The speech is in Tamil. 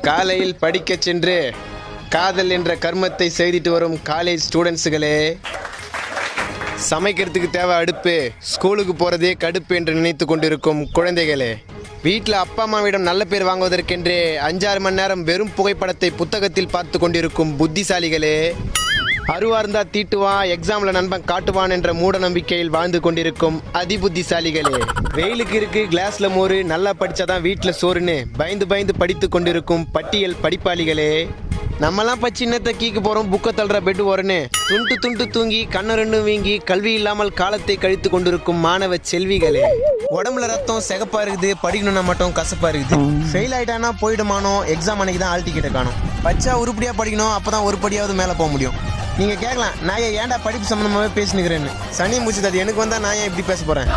காலையில் படிக்க சென்று காதல் என்ற கர்மத்தை செய்துட்டு வரும் காலேஜ் ஸ்டூடெண்ட்ஸுகளே, சமைக்கிறதுக்கு தேவை அடுப்பு, ஸ்கூலுக்கு போகிறதே கடுப்பு என்று நினைத்து கொண்டிருக்கும் குழந்தைகளே, வீட்டில் அப்பா அம்மாவிடம் நல்ல பேர் வாங்குவதற்கென்றே 5-6 மணி நேரம் வெறும் புகைப்படத்தை புத்தகத்தில் பார்த்து கொண்டிருக்கும் புத்திசாலிகளே, அருவார்ந்தா தீட்டுவான், எக்ஸாமில் நண்பன் காட்டுவான் என்ற மூட நம்பிக்கையில் வாழ்ந்து கொண்டிருக்கும் அதிபுத்திசாலிகளே, வெயிலுக்கு இருக்கு கிளாஸில் மோறு, நல்லா படித்தாதான் வீட்டில் சோறுன்னு பயந்து பயந்து படித்து கொண்டிருக்கும் பட்டியல் படிப்பாளிகளே, நம்மலாம் பச்சு இன்னத்தை கீக்கு போகிறோம், புக்கை தள்ளுற பெட்டு வரன்னு துண்டு தூங்கி கண்ணு ரெண்டும் வீங்கி கல்வி இல்லாமல் காலத்தை கழித்து கொண்டிருக்கும் மாணவ செல்விகளே, உடம்புல ரத்தம் சிகப்பா இருக்குது, படிக்கணும்னா மட்டும் கசப்பா இருக்குது, ஃபெயில் ஆயிட்டானா போயிடுமானோ, எக்ஸாம் அன்னைக்கு தான் ஆல் டிக்கெட்டை காணும், பச்சா உருப்படியா படிக்கணும், அப்பதான் ஒரு படியாவது மேலே போக முடியும். நீங்க கேட்கலாம், நான் ஏன்டா படிப்பு சம்பந்தமாகவே பேசினுக்கிறேன்னு. சனி முடிச்சது அது எனக்கு வந்தா நான் ஏன் இப்படி பேச போறேன்?